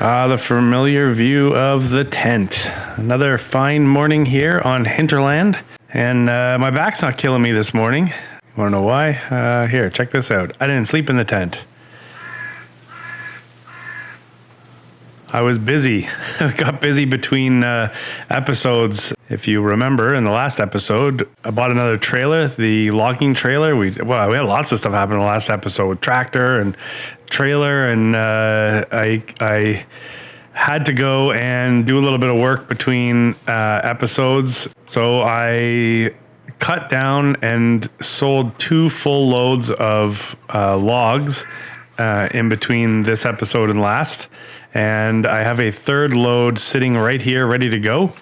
The familiar view of the tent. Another fine morning here on Hinterland. And my back's not killing me this morning. You want to know why? Here, check this out. I didn't sleep in the tent. I was busy. I got busy between episodes. If you remember, in the last episode, I bought another trailer, the logging trailer. We had lots of stuff happen in the last episode, tractor and trailer, and I had to go and do a little bit of work between episodes. So I cut down and sold 2 full loads of logs in between this episode and last. And I have a 3rd load sitting right here, ready to go.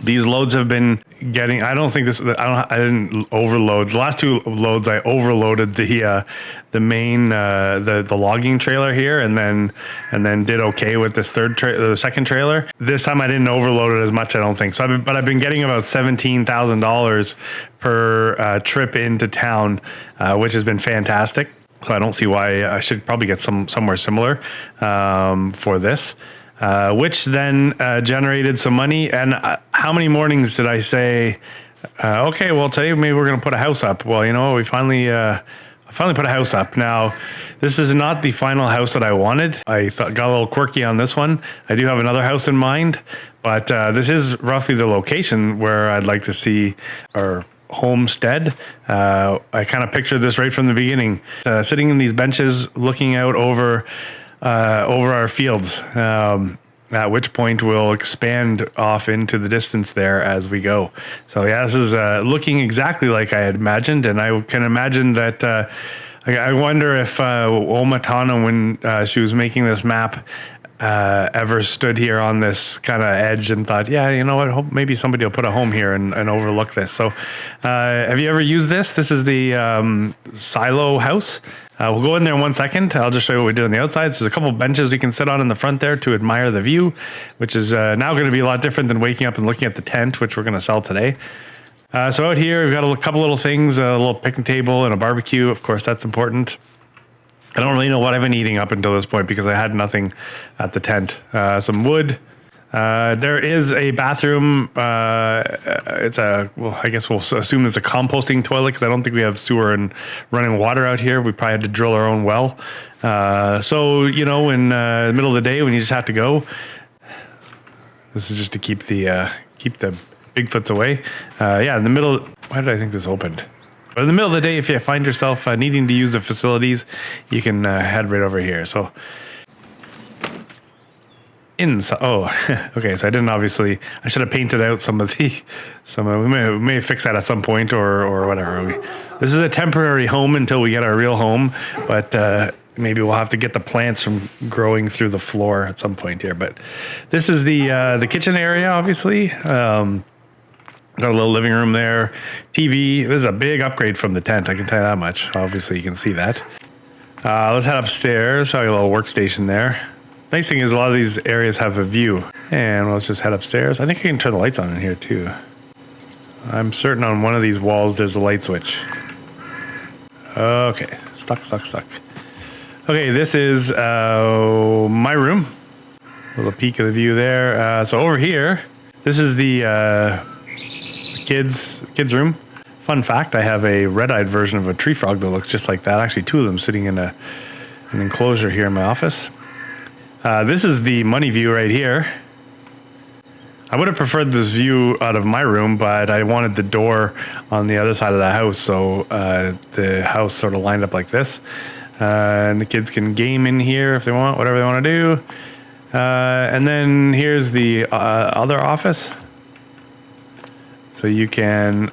These loads have been getting, I didn't overload. The last 2 loads, I overloaded the main, the logging trailer here, and then did okay with this the second trailer. This time I didn't overload it as much, I don't think. So I've been getting about $17,000 per trip into town, which has been fantastic. So I don't see why I should probably get somewhere similar for this, which then generated some money. And how many mornings did I say, okay, well, today maybe we're going to put a house up? Well, you know, we finally put a house up. Now, this is not the final house that I wanted. I got a little quirky on this one. I do have another house in mind, but this is roughly the location where I'd like to see our homestead. I kind of pictured this right from the beginning, sitting in these benches, looking out over our fields. At which point we'll expand off into the distance there as we go. So yeah, this is looking exactly like I had imagined, and I can imagine that. I wonder if Omatana, when she was making this map, ever stood here on this kind of edge and thought, yeah, you know what, maybe somebody will put a home here and overlook this. So have you ever used this? This is the silo house. We'll go in there in 1 second. I'll just show you what we did on the outside. So there's a couple benches you can sit on in the front there to admire the view, which is now going to be a lot different than waking up and looking at the tent, which we're going to sell today. So out here, we've got a couple little things, a little picnic table and a barbecue. Of course, that's important. I don't really know what I've been eating up until this point because I had nothing at the tent. Some wood. There is a bathroom. I guess we'll assume it's a composting toilet because I don't think we have sewer and running water out here. We probably had to drill our own well. So, you know, in the middle of the day when you just have to go, this is just to keep the Bigfoots away. Yeah, in the middle, why did I think this opened? But in the middle of the day, if you find yourself needing to use the facilities, you can head right over here. So, okay. So I didn't I should have painted out we may fix that at some point or whatever. This is a temporary home until we get our real home, but maybe we'll have to get the plants from growing through the floor at some point here. But this is the kitchen area, obviously. Got a little living room there, TV. This is a big upgrade from the tent, I can tell you that much. Obviously, you can see that. Let's head upstairs. I got a little workstation there. Nice thing is a lot of these areas have a view. And let's just head upstairs. I think I can turn the lights on in here too. I'm certain on one of these walls there's a light switch. Okay, stuck. Okay, this is my room. A little peek of the view there. So over here, this is the kids room. Fun fact, I have a red-eyed version of a tree frog that looks just like that. Actually, 2 of them sitting in an enclosure here in my office. This is the money view right here. I would have preferred this view out of my room, but I wanted the door on the other side of the house, so the house sort of lined up like this. And the kids can game in here if they want, whatever they want to do. And then here's the other office. So you can,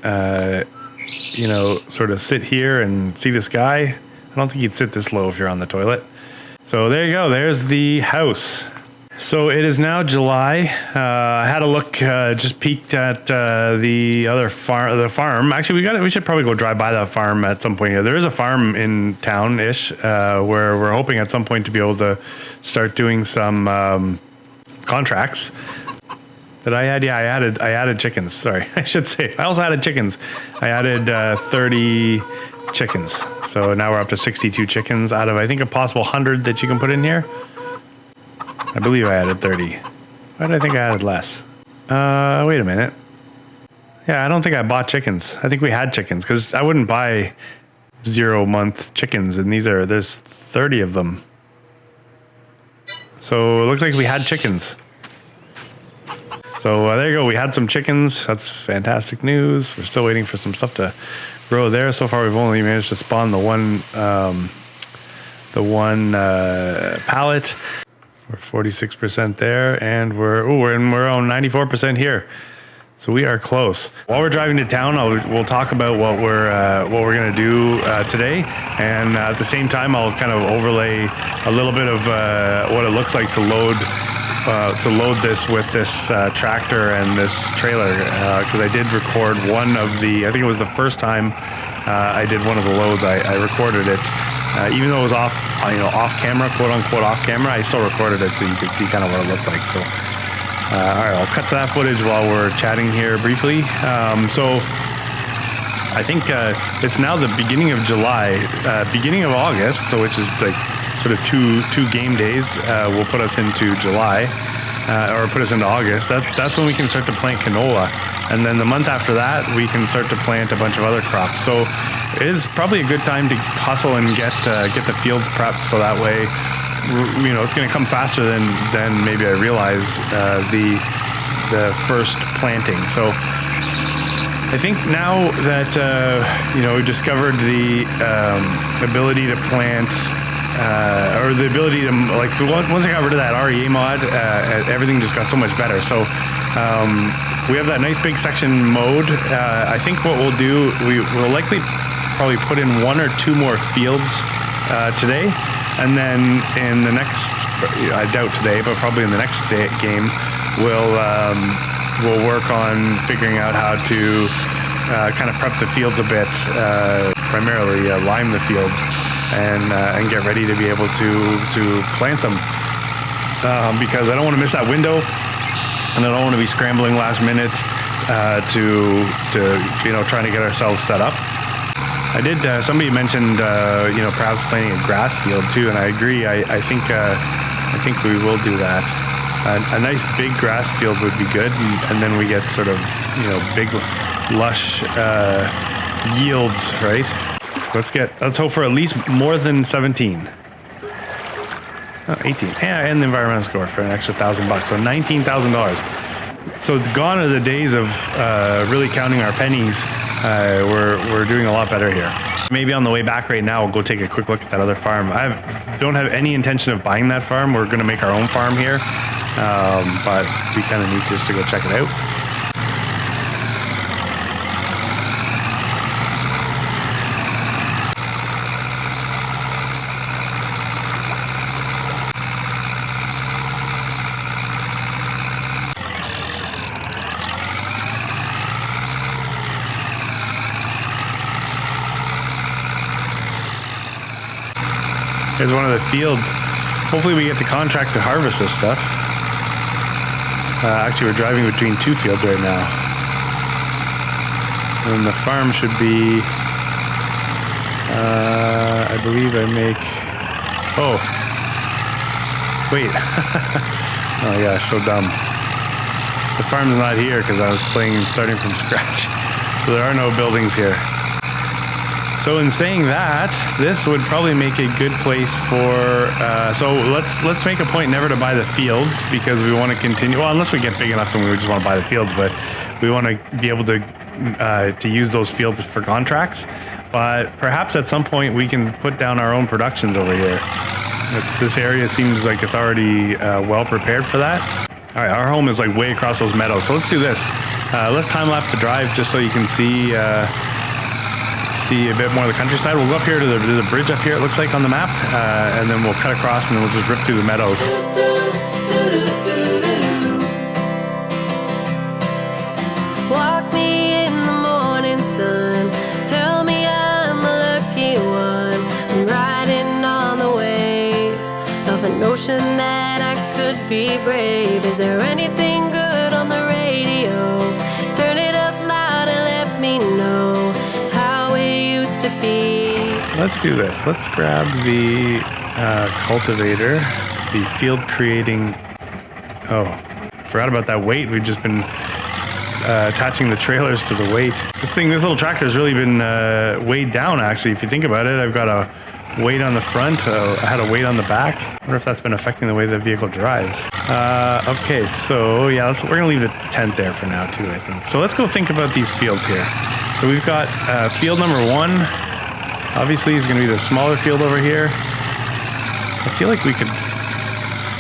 sort of sit here and see the sky. I don't think you'd sit this low if you're on the toilet. So there you go. There's the house. So it is now July. I had a look, just peeked at the other farm. Actually, we should probably go drive by that farm at some point here. There is a farm in town-ish where we're hoping at some point to be able to start doing some contracts. That I had, I added chickens. Sorry, I should say. I also added chickens. I added 30 chickens. So now we're up to 62 chickens out of, I think, a possible 100 that you can put in here. I believe I added 30. Why did I think I added less? Wait a minute. Yeah, I don't think I bought chickens. I think we had chickens because I wouldn't buy 0-month chickens, and there's 30 of them. So it looked like we had chickens. So there you go. We had some chickens. That's fantastic news. We're still waiting for some stuff to grow there. So far, we've only managed to spawn the one pallet. We're 46% there, and we're on 94% here. So we are close. While we're driving to town, we'll talk about what we're gonna do today, and at the same time, I'll kind of overlay a little bit of what it looks like to load this with this tractor and this trailer, because I did record one of the. I think it was the first time I did one of the loads. I recorded it, even though it was off camera, quote unquote off camera. I still recorded it so you could see kind of what it looked like. So. All right, I'll cut to that footage while we're chatting here briefly. So I think it's now the beginning of July, beginning of August, so which is like sort of two game days will put us into July, or put us into August. That's when we can start to plant canola. And then the month after that, we can start to plant a bunch of other crops. So it is probably a good time to hustle and get the fields prepped, so that way, it's going to come faster than maybe I realize the first planting. So I think now that we've discovered the ability to plant, or the ability to once I got rid of that REA mod, everything just got so much better. So we have that nice big section mowed. I think what we'll do, we will likely probably put in 1 or 2 more fields today. And then in the next, I doubt today, but probably in the next game, we'll work on figuring out how to kind of prep the fields a bit, primarily lime the fields, and get ready to be able to plant them. Because I don't want to miss that window, and I don't want to be scrambling last minute to trying to get ourselves set up. I did. Somebody mentioned, perhaps planting a grass field too, and I agree. I think we will do that. A nice big grass field would be good, and then we get sort of, big, lush yields, right? Let's hope for at least more than 17. Oh, 18. Yeah, and the environmental score for an extra $1,000, so $19,000. So gone are the days of really counting our pennies. We're doing a lot better here. Maybe on the way back right now, we'll go take a quick look at that other farm. I don't have any intention of buying that farm. We're going to make our own farm here, but we kind of need just to go check it out. Here's one of the fields. Hopefully we get the contract to harvest this stuff. Actually, we're driving between 2 fields right now. And the farm should be, I believe I make, oh, wait. Oh my gosh, so dumb. The farm's not here because I was starting from scratch. So there are no buildings here. So in saying that, this would probably make a good place for, so let's make a point never to buy the fields, because we want to continue, well, unless we get big enough and we just want to buy the fields, but we want to be able to use those fields for contracts. But perhaps at some point we can put down our own productions over here. This area seems like it's already well prepared for that. All right, our home is like way across those meadows. So let's do this. Let's time lapse the drive just so you can see a bit more of the countryside. We'll go up here to there's a bridge up here, it looks like on the map, and then we'll cut across and then we'll just rip through the meadows. Walk me in the morning sun, tell me I'm a lucky one. I'm riding on the wave of a notion that I could be brave. Is there anything good on the radio? Turn it up loud and let me know how it used to be. Let's do this. Let's grab the cultivator, the field creating Oh, forgot about that weight. We've just been attaching the trailers to the weight. This little tractor has really been weighed down, actually. If you think about it, I've got a weight on the front. I had a weight on the back. I wonder if that's been affecting the way the vehicle drives. Okay, so yeah, we're going to leave the tent there for now, too, I think. So let's go think about these fields here. So we've got field number 1. Obviously, is going to be the smaller field over here. I feel like we could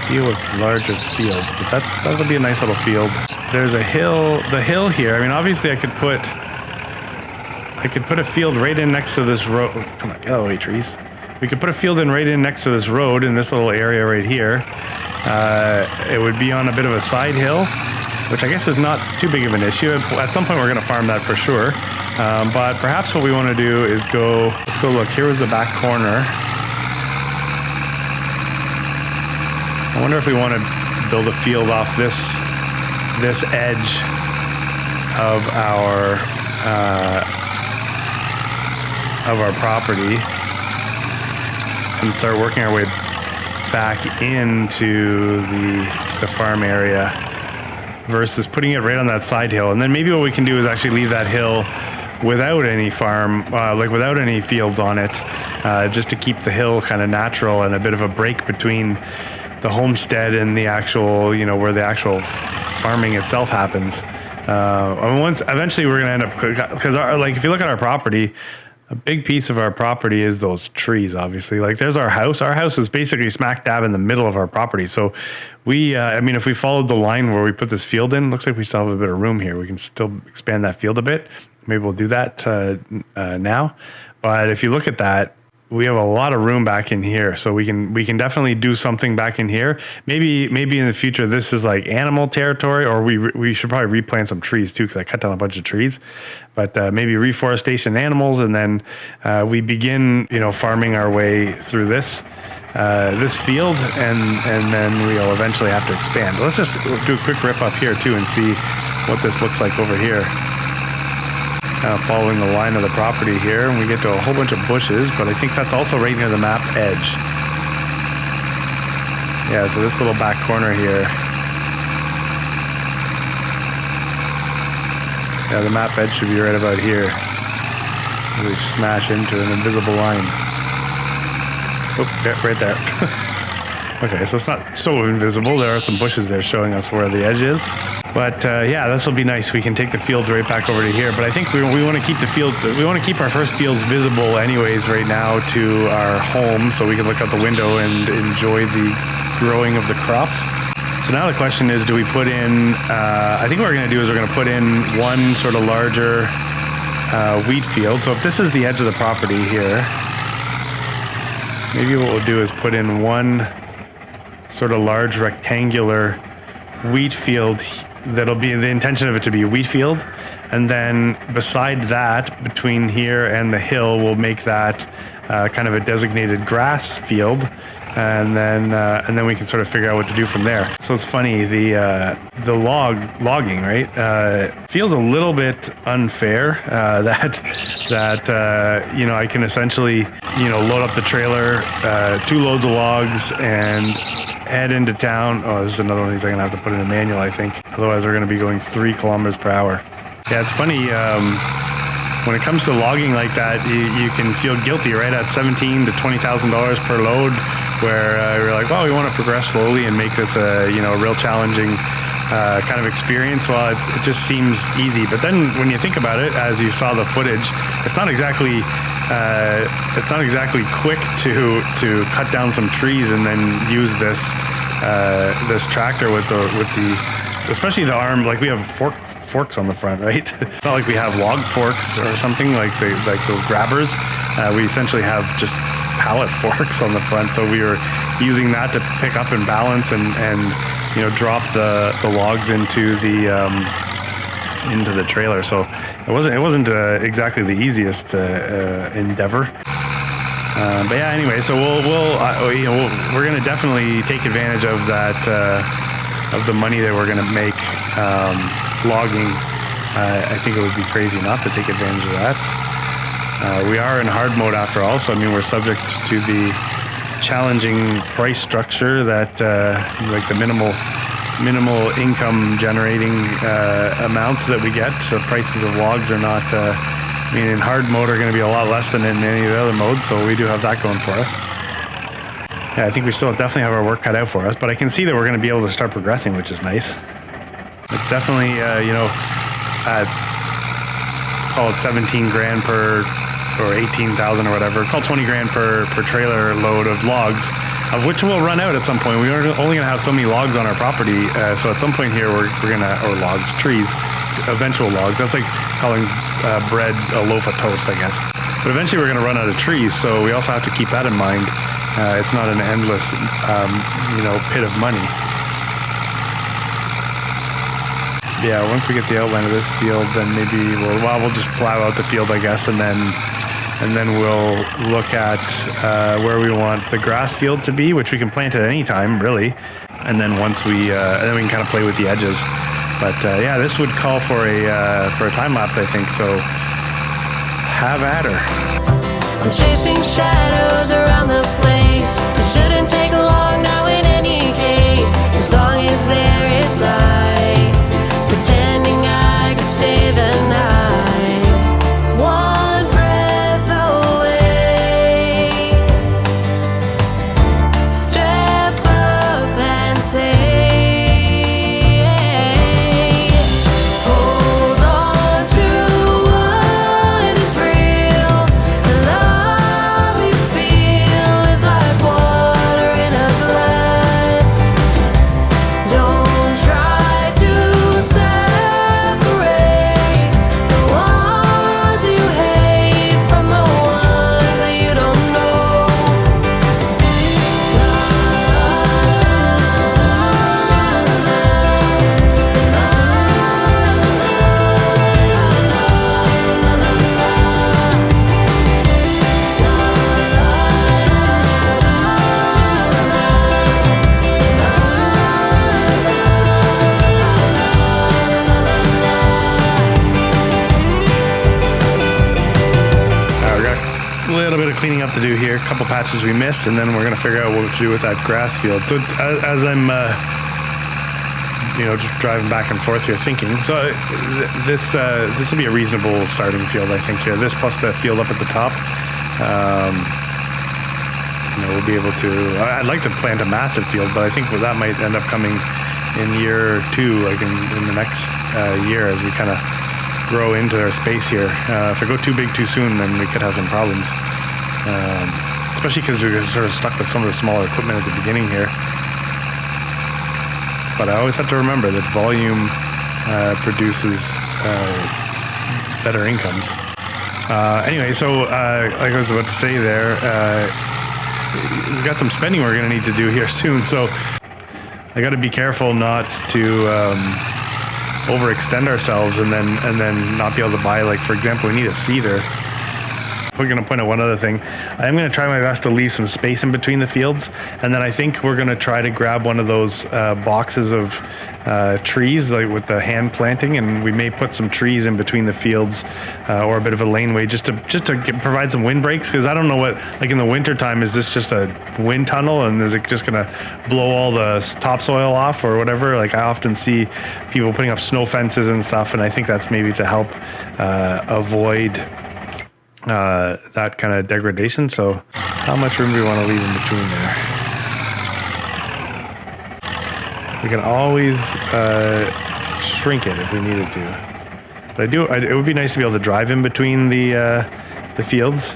deal with larger fields, but that'll be a nice little field. There's a hill, the hill here. I mean, obviously I could put a field right in next to this road. Come on, get out of the way, trees. We could put a field in right in next to this road in this little area right here. It would be on a bit of a side hill, which I guess is not too big of an issue. At some point we're going to farm that for sure. But perhaps what we want to do is let's go look. Here was the back corner. I wonder if we want to build a field off this edge of our property and start working our way back into the farm area versus putting it right on that side hill. And then maybe what we can do is actually leave that hill without any without any fields on it, just to keep the hill kind of natural and a bit of a break between the homestead and the actual, where the actual farming itself happens. Eventually we're going to end up, because if you look at our property, a big piece of our property is those trees, obviously. Like, there's our house. Our house is basically smack dab in the middle of our property. So if we followed the line where we put this field in, looks like we still have a bit of room here. We can still expand that field a bit. Maybe we'll do that now. But if you look at that, we have a lot of room back in here, so we can definitely do something back in here. Maybe in the future this is like animal territory, or we should probably replant some trees too, because I cut down a bunch of trees. But maybe reforestation, animals, and then we begin farming our way through this field, and then we'll eventually have to expand. Let's just do a quick rip up here too and see what this looks like over here. Kind of following the line of the property here, and we get to a whole bunch of bushes, but I think that's also right near the map edge. Yeah, so this little back corner here. Yeah, the map edge should be right about here. We smash into an invisible line. Oh, yeah, right there. Okay, so it's not so invisible. There are some bushes there showing us where the edge is. But yeah, this will be nice. We can take the field right back over to here. But I think we want to keep we want to keep our first fields visible anyways right now to our home, so we can look out the window and enjoy the growing of the crops. So now the question is, do we put in, I think what we're going to do is we're going to put in one sort of larger wheat field. So if this is the edge of the property here, maybe what we'll do is put in one sort of large rectangular wheat field. That'll be the intention of it to be a wheat field, and then beside that, between here and the hill, we'll make that kind of a designated grass field, and then we can sort of figure out what to do from there. So it's funny, the logging, right, feels a little bit unfair that I can essentially load up the trailer, 2 loads of logs, and head into town. Oh, this is another one of these I'm gonna have to put in a manual, I think. Otherwise, we're gonna be going 3 kilometers per hour. Yeah, it's funny. When it comes to logging like that, you can feel guilty, right? At $17,000 to $20,000 per load, where you're like, well, we want to progress slowly and make this a real challenging kind of experience. Well, it just seems easy. But then when you think about it, as you saw the footage, it's not exactly quick to cut down some trees and then use this tractor with the especially the arm. Like, we have forks on the front, right? It's not like we have log forks or something like those grabbers. We essentially have just pallet forks on the front, so we were using that to pick up and balance and drop the logs into the trailer. So it wasn't exactly the easiest endeavor. But yeah, anyway, so we're going to definitely take advantage of that, of the money that we're going to make logging. I think it would be crazy not to take advantage of that. We are in hard mode after all, so we're subject to the challenging price structure that like the minimal minimal income generating amounts that we get. So prices of logs are not, in hard mode are going to be a lot less than in any of the other modes. So we do have that going for us. Yeah, I think we still definitely have our work cut out for us, but I can see that we're going to be able to start progressing, which is nice. It's definitely, call it 17 grand per, or 18,000 or whatever, call 20 grand per trailer load of logs, of which will run out at some point. We're only going to have so many logs on our property. So at some point here, we're going to, or logs, trees, eventual logs. That's like calling bread a loaf of toast, I guess. But eventually we're going to run out of trees. So we also have to keep that in mind. It's not an endless, pit of money. Yeah, once we get the outline of this field, then maybe we'll just plow out the field, I guess, and then we'll look at where we want the grass field to be, which we can plant at any time, really. And then once we can kind of play with the edges. But this would call for a time lapse, I think. So have at her. I'm chasing shadows around the place. It shouldn't take long now in any case, as long as there is light. Pretending I could stay the night, one breath away. Step up and say, hold on to what is real. The love you feel is like water in a glass. Don't try to separate the ones you hate from the ones that you don't know. We got a little bit of cleaning up to do here, a couple patches we missed, and then we're going to figure out what to do with that grass field. So as I'm, just driving back and forth here thinking, so this will be a reasonable starting field, I think, here. This plus the field up at the top. We'll be able to, I'd like to plant a massive field, but I think that might end up coming in year 2, like in the next year, as we kind of grow into our space here. If I go too big too soon, then we could have some problems. Especially because we're sort of stuck with some of the smaller equipment at the beginning here. But I always have to remember that volume produces better incomes. Anyway, so like I was about to say there, we've got some spending we're going to need to do here soon. So I got to be careful not to overextend ourselves and then not be able to buy, like, for example, we need a seeder. We're going to point out one other thing. I'm going to try my best to leave some space in between the fields, and then I think we're going to try to grab one of those boxes of trees, like with the hand planting, and we may put some trees in between the fields or a bit of a laneway just to provide some wind breaks, because I don't know what, like in the winter time, is this just a wind tunnel and is it just going to blow all the topsoil off or whatever? Like, I often see people putting up snow fences and stuff, and I think that's maybe to help avoid that kind of degradation. So how much room do we want to leave in between there? We can always shrink it if we needed to, but it would be nice to be able to drive in between the fields.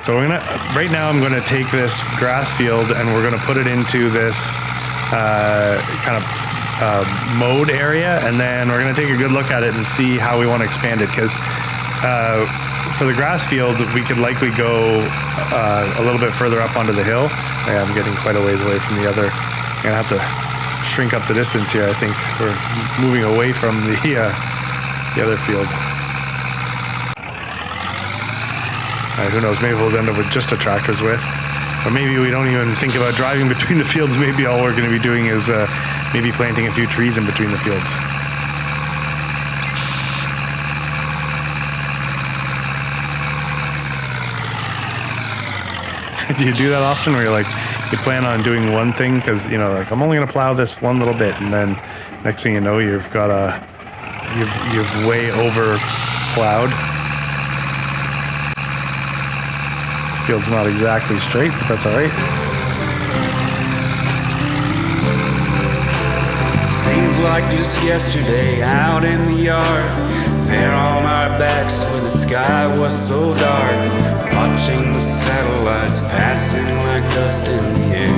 So right now I'm gonna take this grass field and we're gonna put it into this kind of mode area, and then we're gonna take a good look at it and see how we want to expand it, because for the grass field, we could likely go a little bit further up onto the hill. I'm getting quite a ways away from the other. I'm gonna have to shrink up the distance here. I think we're moving away from the other field. Who knows? Maybe we'll end up with just a tractor's width, or maybe we don't even think about driving between the fields. Maybe all we're going to be doing is maybe planting a few trees in between the fields. Do you do that often, where you're like, you plan on doing one thing because, you know, like I'm only going to plow this one little bit, and then next thing you know, you've way over plowed. Field's not exactly straight, but that's all right. Seems like just yesterday out in the yard, there on our backs where the sky was so dark, watching the satellites passing like dust in the air.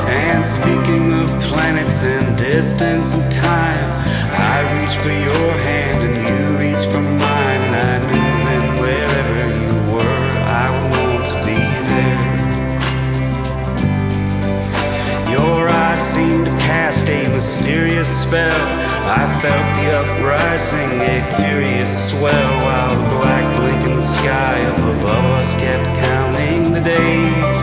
And speaking of planets and distance and time, I reached for your hand and you reached for mine, and I knew that wherever you were, I would want to be there. Your eyes seemed to cast a mysterious spell. I felt the uprising, a furious swell, while the black blink in the sky up above us kept counting the days.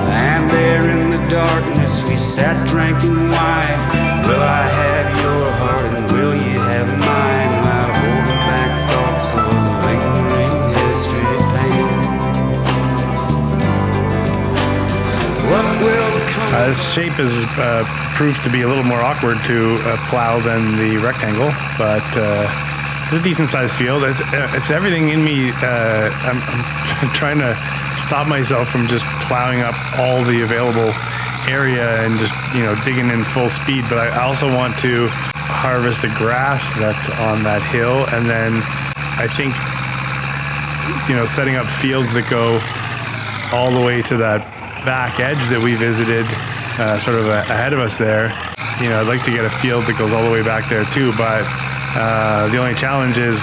And there in the darkness we sat drinking wine. Will I have your heart and will you have mine? While holding back thoughts of a lingering history of pain. What will become? This shape is proved to be a little more awkward to plow than the rectangle, but it's a decent sized field. It's everything in me. I'm trying to stop myself from just plowing up all the available area and just, you know, digging in full speed, but I also want to harvest the grass that's on that hill, and then I think, you know, setting up fields that go all the way to that back edge that we visited, sort of ahead of us there. You know, I'd like to get a field that goes all the way back there too, but the only challenge is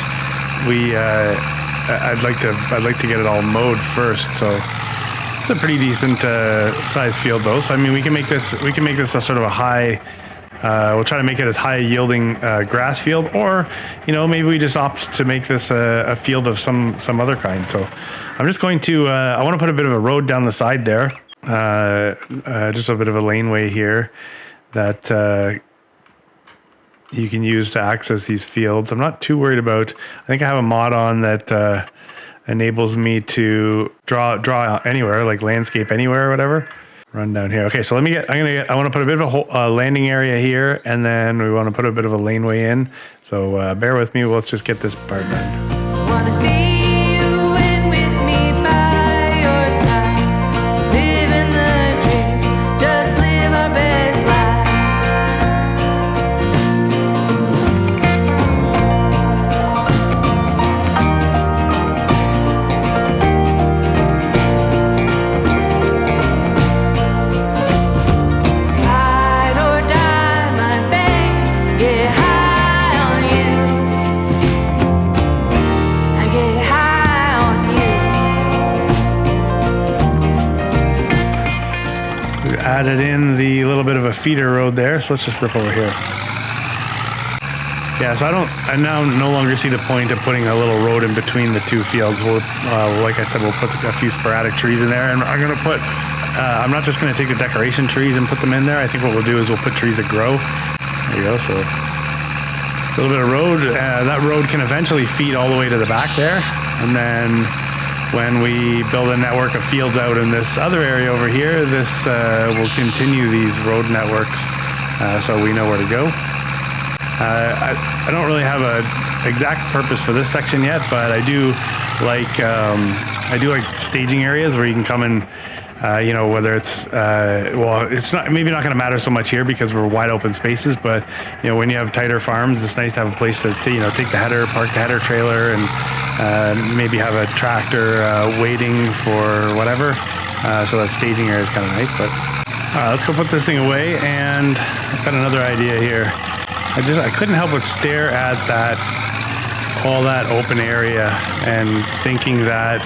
I'd like to get it all mowed first. So it's a pretty decent size field though. So I mean, we can make this a sort of a high. We'll try to make it as high yielding grass field, or, you know, maybe we just opt to make this a field of some other kind. So I'm just going to I want to put a bit of a road down the side there, just a bit of a laneway here that you can use to access these fields. I'm not too worried about. I think I have a mod on that enables me to draw anywhere, like landscape anywhere or whatever. Run down here. Okay, so I want to put a bit of a landing area here, and then we want to put a bit of a laneway in. So bear with me. Let's just get this part done. Wanna see you in with me by your side, living the dream, just live our best lives. Ride or die, my babe, get high on you. I get high on you. We added in the little bit of a feeder road there, so let's just rip over here. Yeah, so I now no longer see the point of putting a little road in between the two fields. We'll, like I said, we'll put a few sporadic trees in there, and I'm gonna put. I'm not just gonna take the decoration trees and put them in there. I think what we'll do is we'll put trees that grow. There you go. So a little bit of road. That road can eventually feed all the way to the back there, and then when we build a network of fields out in this other area over here, this will continue these road networks, so we know where to go. I don't really have a exact purpose for this section yet, but I do like staging areas where you can come in. You know, whether it's it's not going to matter so much here because we're wide open spaces, but you know, when you have tighter farms, it's nice to have a place to take the header, park the header trailer, and maybe have a tractor waiting for whatever. So that staging area is kind of nice. But let's go put this thing away, and I've got another idea here. I couldn't help but stare at all that open area and thinking that,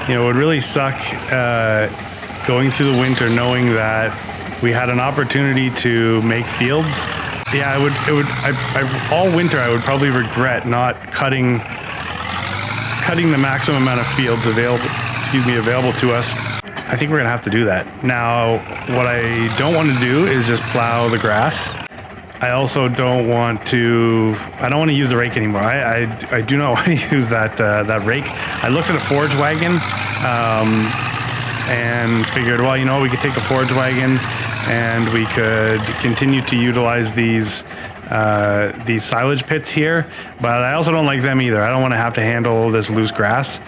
you know, it would really suck going through the winter knowing that we had an opportunity to make fields. Yeah, all winter I would probably regret not cutting the maximum amount of fields available to us. I think we're gonna have to do that. Now, what I don't want to do is just plow the grass. I also don't want to use the rake anymore. I do not want to use that rake. I looked at a forage wagon and figured, well, we could take a forage wagon and we could continue to utilize these silage pits here, but I also don't like them either. I don't want to have to handle this loose grass.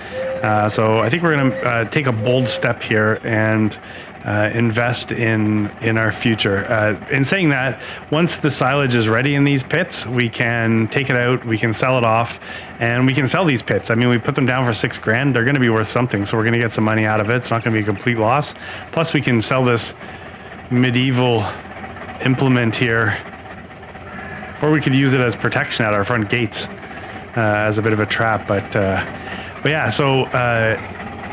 So I think we're going to take a bold step here and invest in our future. In saying that, once the silage is ready in these pits, we can take it out, we can sell it off, and we can sell these pits. I mean, we put them down for $6,000. They're going to be worth something, so we're going to get some money out of it. It's not going to be a complete loss. Plus, we can sell this medieval implement here, or we could use it as protection at our front gates as a bit of a trap. But yeah, so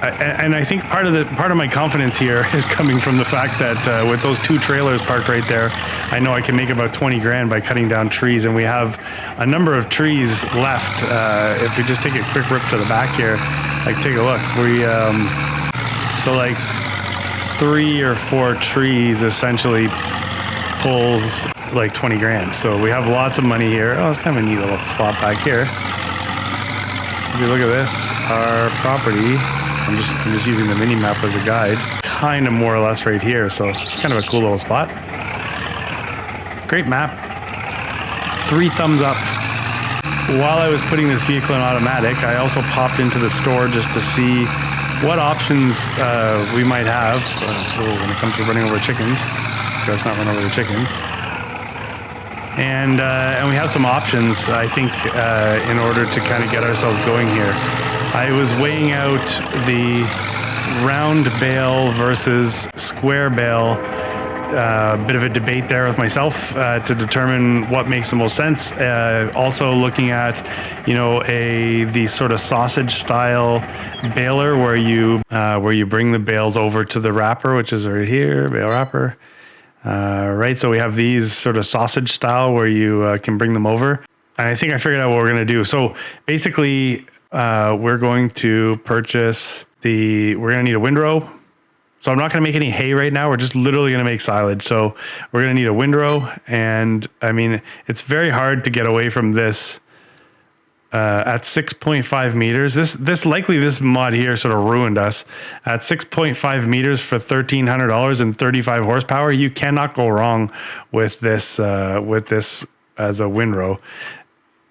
I think part of my confidence here is coming from the fact that with those 2 trailers parked right there, I know I can make about $20,000 by cutting down trees, and we have a number of trees left. If we just take a quick rip to the back here, like take a look, we so like 3 or 4 trees essentially pulls like $20,000. So we have lots of money here. Oh, it's kind of a neat little spot back here. If you look at this, our property, I'm just using the mini map as a guide, kind of more or less right here. So it's kind of a cool little spot. It's a great map. 3 thumbs up. While I was putting this vehicle in automatic, I also popped into the store just to see what options we might have when it comes to running over chickens. Let's not run over the chickens. And we have some options, I think, in order to kind of get ourselves going here. I was weighing out the round bale versus square bale, bit of a debate there with myself to determine what makes the most sense. Also looking at, the sort of sausage style baler where you bring the bales over to the wrapper, which is right here, bale wrapper. Right, so we have these sort of sausage style where you can bring them over. And I think I figured out what we're going to do. So basically, we're going to purchase we're going to need a windrow. So I'm not going to make any hay right now. We're just literally going to make silage. So we're going to need a windrow. And I mean, it's very hard to get away from this at 6.5 meters. This mod here sort of ruined us. At 6.5 meters for $1,300 and 35 horsepower, you cannot go wrong with this as a windrow.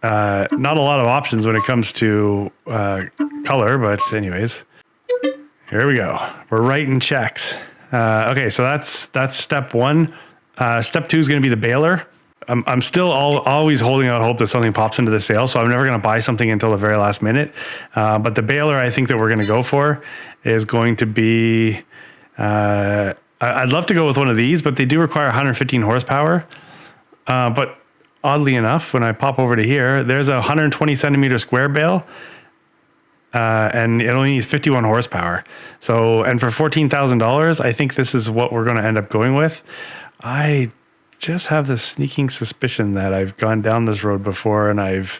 Not a lot of options when it comes to color, but anyways, here we go. We're writing checks. Okay, so that's step 1. Step 2 is going to be the baler. I'm still always holding out hope that something pops into the sale, so I'm never going to buy something until the very last minute. But the baler I think that we're going to go for is going to be, I'd love to go with one of these, but they do require 115 horsepower. But oddly enough, when I pop over to here, there's a 120 centimeter square bale, and it only needs 51 horsepower. So, and for $14,000, I think this is what we're going to end up going with. I just have this sneaking suspicion that I've gone down this road before and I've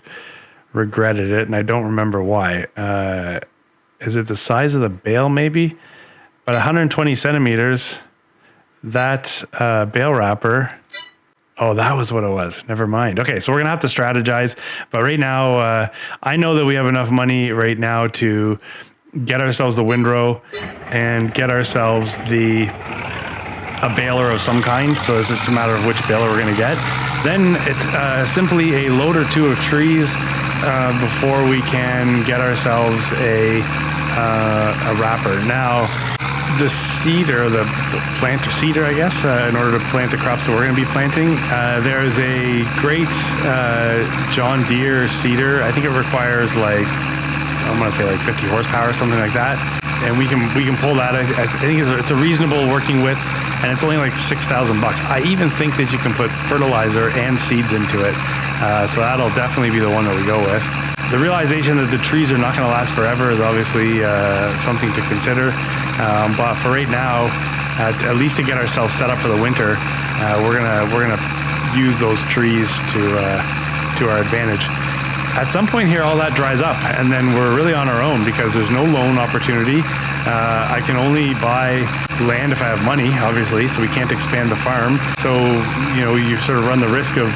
regretted it, and I don't remember why. Is it the size of the bale maybe? But 120 centimeters, that bale wrapper, oh, that was what it was. Never mind. Okay, so we're going to have to strategize. But right now, I know that we have enough money right now to get ourselves the windrow and get ourselves a baler of some kind. So it's just a matter of which baler we're going to get. Then it's simply a load or 2 of trees before we can get ourselves a wrapper. Now, the cedar, the planter cedar, I guess, in order to plant the crops that we're going to be planting, there's a great John Deere cedar. I think it requires I'm going to say 50 horsepower or something like that. And we can pull that. I think it's a reasonable working width, and it's only $6,000. I even think that you can put fertilizer and seeds into it. So that'll definitely be the one that we go with. The realization that the trees are not going to last forever is obviously something to consider. But for right now, at least to get ourselves set up for the winter, we're gonna use those trees to our advantage. at some point here, all that dries up, and then we're really on our own because there's no loan opportunity. I can only buy land if I have money, obviously, so we can't expand the farm. So, you know, you sort of run the risk of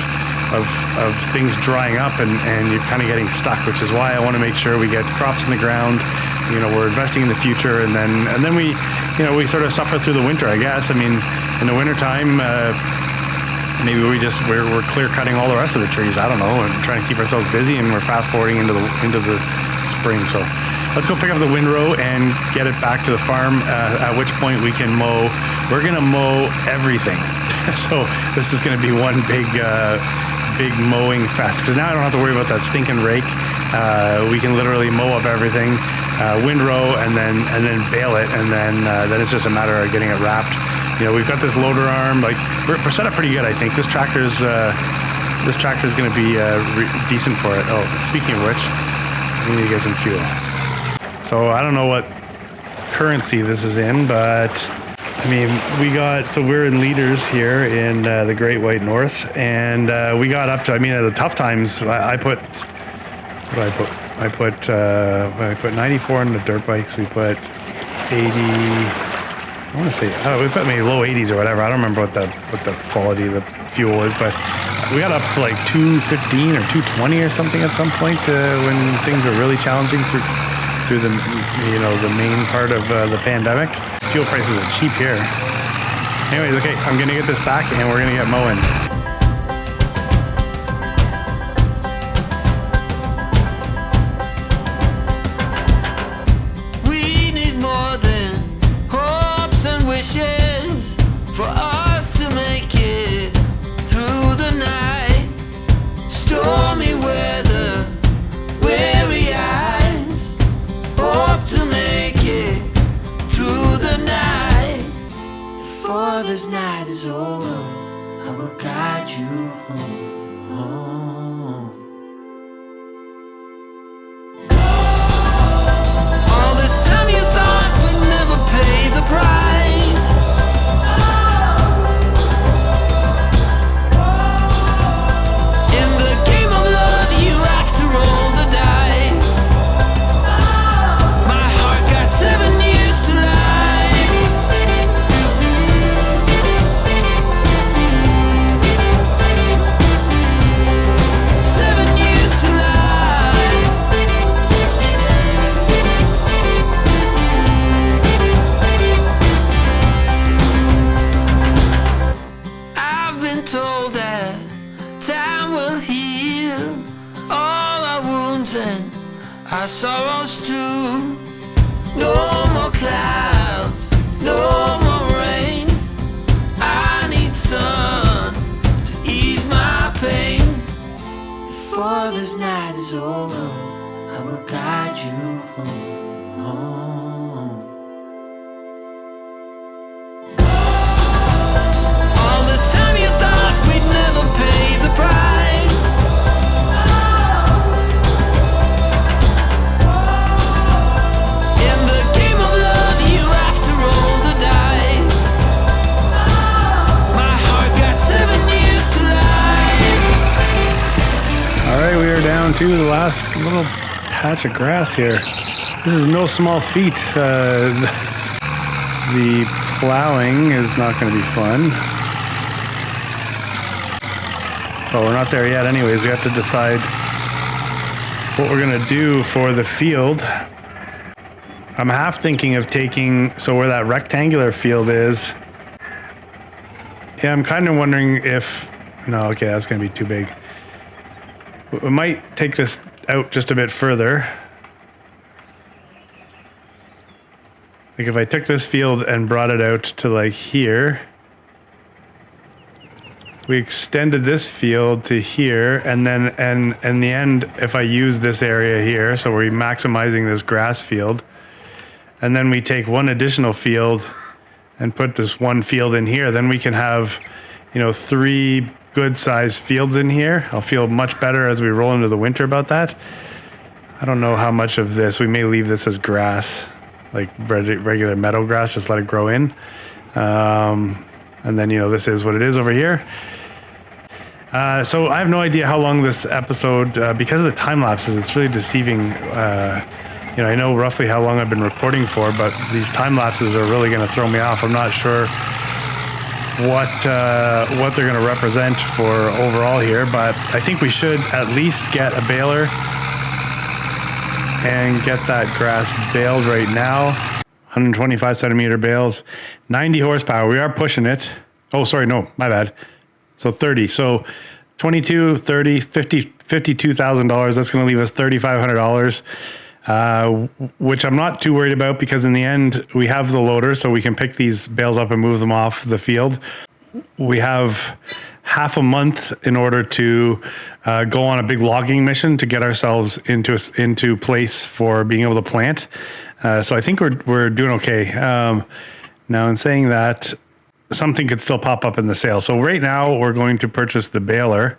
things drying up and you're kind of getting stuck, which is why I want to make sure we get crops in the ground. You know, we're investing in the future, and then we, you know, we sort of suffer through the winter, I guess. I mean, in the wintertime, maybe we're clear cutting all the rest of the trees. I don't know, and trying to keep ourselves busy, and we're fast forwarding into the spring. So let's go pick up the windrow and get it back to the farm. At which point we can mow. We're gonna mow everything. So this is gonna be one big mowing fest, because now I don't have to worry about that stinking rake. We can literally mow up everything, windrow, and then bale it, and then it's just a matter of getting it wrapped. You know, we've got this loader arm. Like we're set up pretty good, I think. This tractor's going to be decent for it. Oh, speaking of which, we need to get some fuel. So I don't know what currency this is in, but I mean, we're in liters here in the Great White North, and we got up to, I mean, at the tough times, I put 94 on the dirt bikes. We put 80. I want to say, we put maybe low 80s or whatever. I don't remember what the quality of the fuel is, but we got up to like 215 or 220 or something at some point when things were really challenging through the, you know, the main part of the pandemic. Fuel prices are cheap here. Anyways, okay, I'm gonna get this back and we're gonna get mowing. For us to make it through the night, stormy weather, weary eyes, hope to make it through the night. Before this night is over, I will guide you home. All this time you thought we'd never pay the price. Our sorrows too. No more clouds, no more rain. I need sun to ease my pain. Before this night is over, I will guide you home. All this time you thought we'd never pay the price. Down to the last little patch of grass here. This is no small feat. The plowing is not going to be fun. But we're not there yet anyways. We have to decide what we're going to do for the field. I'm half thinking of taking, so where that rectangular field is, yeah, I'm kind of wondering if, no, okay, that's going to be too big. We might take this out just a bit further. Like if I took this field and brought it out to like here, we extended this field to here, and then and in the end, if I use this area here, so we're maximizing this grass field, and then we take one additional field and put this one field in here, then we can have, you know, 3 good sized fields in here. I'll feel much better as we roll into the winter about that. I don't know how much of this, we may leave this as grass, like regular meadow grass, just let it grow in. And then, you know, this is what it is over here. So I have no idea how long this episode, because of the time lapses, it's really deceiving. I know roughly how long I've been recording for, but these time lapses are really going to throw me off. I'm not sure what they're going to represent for overall here, but I think we should at least get a baler and get that grass baled right now. 125 centimeter bales, 90 horsepower. We are pushing it. Oh, sorry, no, my bad. So 30. So 22, 30, 50, $52,000. That's going to leave us $3,500. Which I'm not too worried about, because in the end we have the loader, so we can pick these bales up and move them off the field. We have half a month in order to go on a big logging mission to get ourselves into place for being able to plant. So I think we're doing okay. Now, in saying that, something could still pop up in the sale. So right now we're going to purchase the baler.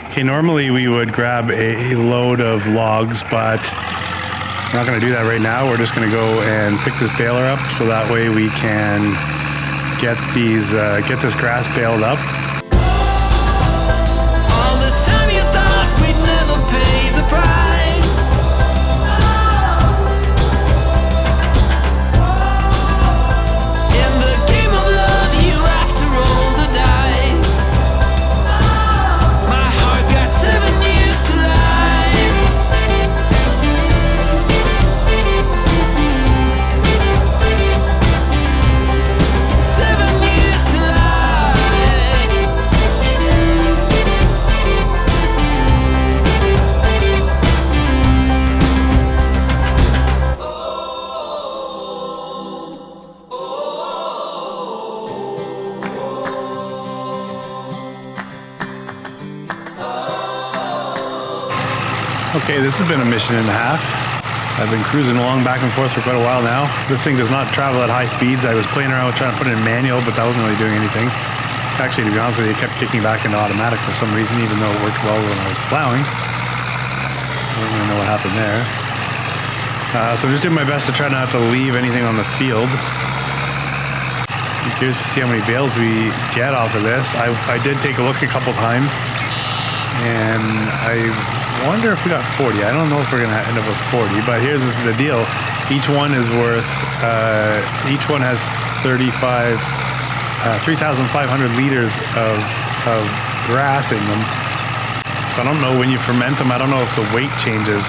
Okay, normally we would grab a load of logs, but we're not going to do that right now. We're just going to go and pick this baler up, so that way we can get this grass baled up. All this time you thought we'd never pay the price. In the game of love, you have to roll the dice. My heart got 7 years to life. 7 years to life. Okay, this has been a mission and a half. I've been cruising along back and forth for quite a while now. This thing does not travel at high speeds. I was playing around with trying to put it in manual, but that wasn't really doing anything. Actually, to be honest with you, it kept kicking back into automatic for some reason, even though it worked well when I was plowing. I don't really know what happened there. So I'm just doing my best to try not to leave anything on the field. I'm curious to see how many bales we get off of this. I did take a look a couple times, and I wonder if we got 40. I don't know if we're going to end up with 40, but here's the deal. Each one is worth, each one has 3,500 liters of grass in them. So I don't know when you ferment them. I don't know if the weight changes,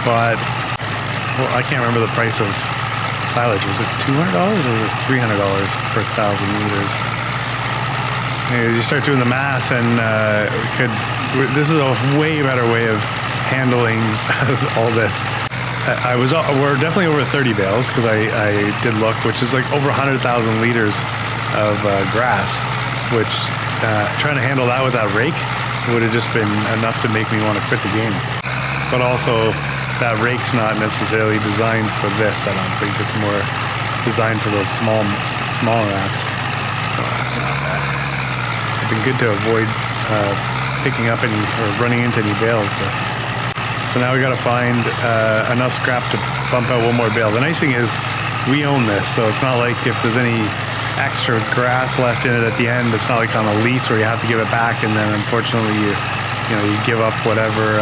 but I can't remember the price of silage. Was it $200 or was it $300 per 1,000 liters? You start doing the math, and this is a way better way of handling all this. We're definitely over 30 bales, because I did look, which is like over 100,000 liters of grass, which trying to handle that with that rake would have just been enough to make me want to quit the game. But also, that rake's not necessarily designed for this. I don't think it's more designed for those small racks. It's been good to avoid picking up any or running into any bales, but so now we got to find enough scrap to bump out one more bale. The nice thing is we own this, so it's not like if there's any extra grass left in it at the end, it's not like on a lease where you have to give it back, and then unfortunately you give up whatever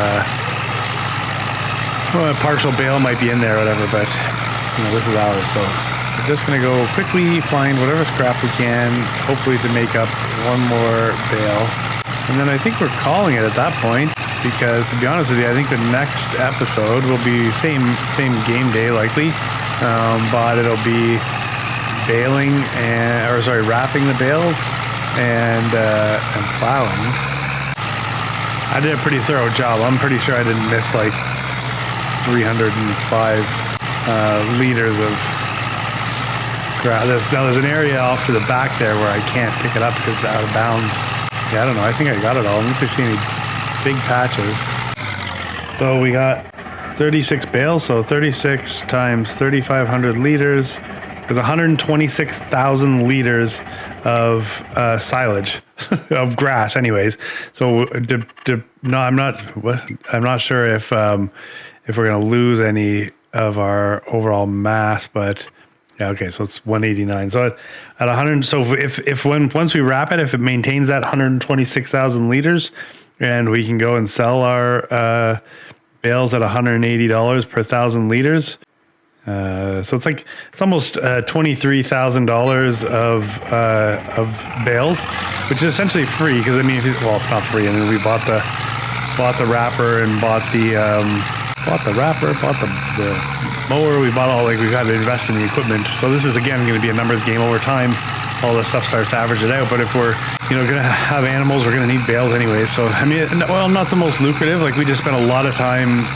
partial bale might be in there or whatever. But this is ours, so we're just gonna go quickly find whatever scrap we can, hopefully to make up one more bale. And then I think we're calling it at that point, because to be honest with you, I think the next episode will be same game day likely, but it'll be wrapping the bales and plowing. I did a pretty thorough job. I'm pretty sure I didn't miss like 305 liters of grass. There's an area off to the back there where I can't pick it up because it's out of bounds. Yeah, I don't know. I think I got it all, unless I see any big patches. So we got 36 bales, so 36 times 3,500 liters is 126,000 liters of silage of grass, anyways. So I'm not sure if we're gonna lose any of our overall mass, but Yeah, okay, so it's 189. So at 100, so once we wrap it, if it maintains that 126,000 liters, and we can go and sell our bales at $180 per 1,000 liters. So it's almost $23,000 of bales, which is essentially free. Because I mean, it's not free. I mean, we bought the wrapper and bought the mower. We bought we've got to invest in the equipment. So this is again going to be a numbers game over time. All this stuff starts to average it out. But if we're going to have animals, we're going to need bales anyway. So I mean, well, not the most lucrative. Like we just spent a lot of time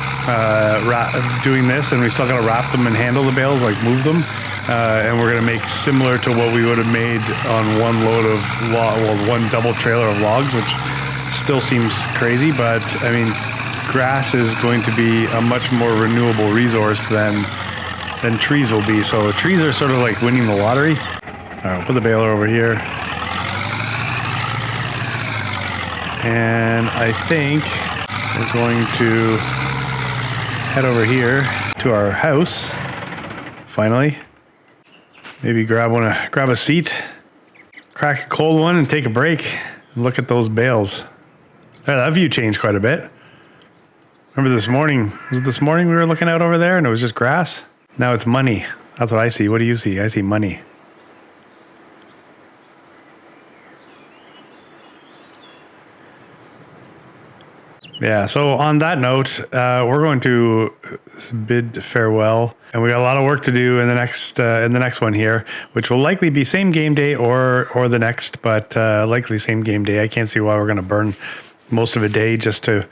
doing this, and we still got to wrap them and handle the bales, like move them. And we're going to make similar to what we would have made on one load of one double trailer of logs, which still seems crazy. But I mean, grass is going to be a much more renewable resource than trees will be. So trees are sort of like winning the lottery. All right, I'll put the baler over here. And I think we're going to head over here to our house, finally. Maybe grab a seat, crack a cold one, and take a break. And look at those bales. Yeah, that view changed quite a bit. Remember this morning? Was it this morning we were looking out over there and it was just grass? Now it's money. That's what I see. What do you see? I see money. Yeah, so on that note, we're going to bid farewell, and we got a lot of work to do in the next one here, which will likely be same game day or the next, but likely same game day. I can't see why we're going to burn most of a day just to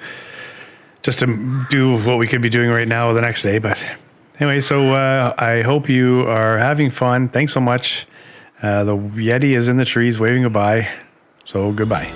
do what we could be doing right now the next day. But anyway, so I hope you are having fun. Thanks so much. The Yeti is in the trees waving goodbye. So goodbye.